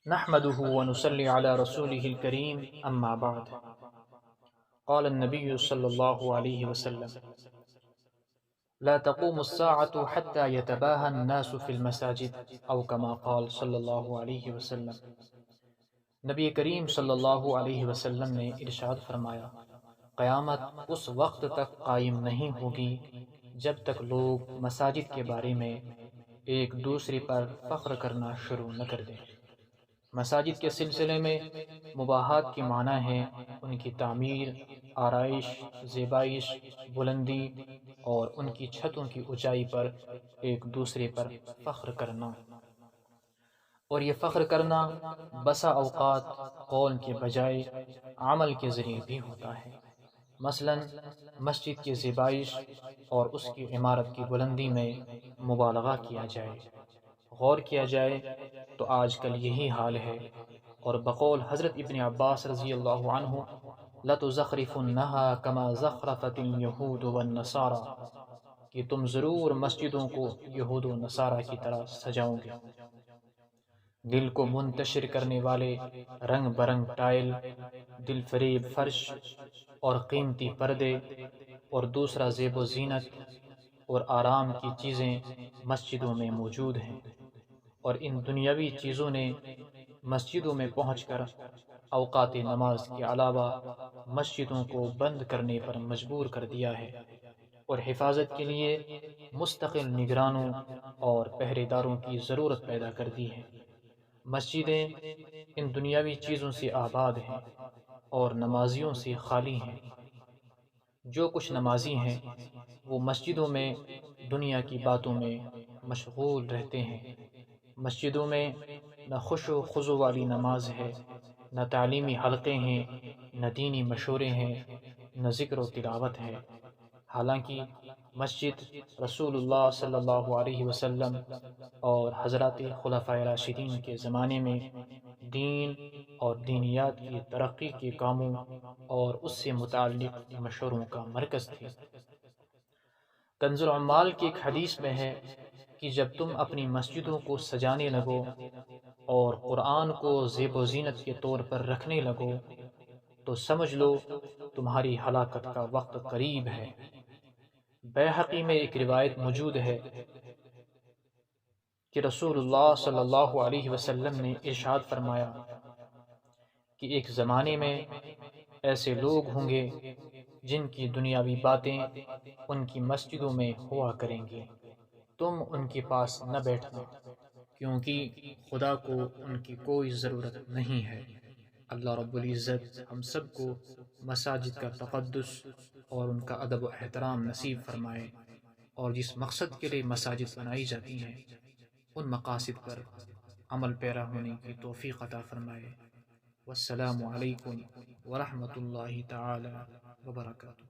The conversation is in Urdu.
نحمده ونصلي على رسوله الكريم أما بعد. قال النبي صلى الله عليه وسلم: لا تقوم الساعة حتى يتباهى الناس في المساجد، أو كما قال صلی اللہ علیہ وسلم. نبی کریم صلی اللہ علیہ وسلم نے ارشاد فرمایا، قیامت اس وقت تک قائم نہیں ہوگی جب تک لوگ مساجد کے بارے میں ایک دوسرے پر فخر کرنا شروع نہ کر دیں. مساجد کے سلسلے میں مباحات کی معنی ہے ان کی تعمیر، آرائش، زیبائش، بلندی اور ان کی چھتوں کی اونچائی پر ایک دوسرے پر فخر کرنا. اور یہ فخر کرنا بسا اوقات قول کے بجائے عمل کے ذریعے بھی ہوتا ہے. مثلا مسجد کی زیبائش اور اس کی عمارت کی بلندی میں مبالغہ کیا جائے. غور کیا جائے تو آج کل یہی حال ہے، اور بقول حضرت ابن عباس رضی اللہ عنہ، لَتُزَخْرِفُنَّهَا كَمَا زَخْرَفَتِ الْيَهُودُ وَالنَّصَارَى، کہ تم ضرور مسجدوں کو یہود و نصارہ کی طرح سجاؤ گے. دل کو منتشر کرنے والے رنگ برنگ ٹائل، دل فریب فرش اور قیمتی پردے اور دوسرا زیب و زینت اور آرام کی چیزیں مسجدوں میں موجود ہیں، اور ان دنیاوی چیزوں نے مسجدوں میں پہنچ کر اوقات نماز کے علاوہ مسجدوں کو بند کرنے پر مجبور کر دیا ہے، اور حفاظت کے لیے مستقل نگرانوں اور پہرے داروں کی ضرورت پیدا کر دی ہے. مسجدیں ان دنیاوی چیزوں سے آباد ہیں اور نمازیوں سے خالی ہیں. جو کچھ نمازی ہیں وہ مسجدوں میں دنیا کی باتوں میں مشغول رہتے ہیں. مسجدوں میں نہ خوش و خضوع والی نماز ہے، نہ تعلیمی حلقے ہیں، نہ دینی مشورے ہیں، نہ ذکر و تلاوت ہے. حالانکہ مسجد رسول اللہ صلی اللہ علیہ وسلم اور حضرات خلفائے راشدین کے زمانے میں دین اور دینیات کی ترقی کے کاموں اور اس سے متعلق مشوروں کا مرکز تھی. کنز العمال کی ایک حدیث میں ہے کہ جب تم اپنی مسجدوں کو سجانے لگو اور قرآن کو زیب و زینت کے طور پر رکھنے لگو تو سمجھ لو تمہاری ہلاکت کا وقت قریب ہے. بیہقی میں ایک روایت موجود ہے کہ رسول اللہ صلی اللہ علیہ وسلم نے ارشاد فرمایا کہ ایک زمانے میں ایسے لوگ ہوں گے جن کی دنیاوی باتیں ان کی مسجدوں میں ہوا کریں گی. تم ان کے پاس نہ بیٹھنا، کیونکہ خدا کو ان کی کوئی ضرورت نہیں ہے. اللہ رب العزت ہم سب کو مساجد کا تقدس اور ان کا ادب و احترام نصیب فرمائے، اور جس مقصد کے لیے مساجد بنائی جاتی ہیں ان مقاصد پر عمل پیرا ہونے کی توفیق عطا فرمائے. والسلام علیکم ورحمۃ اللہ تعالی وبرکاتہ.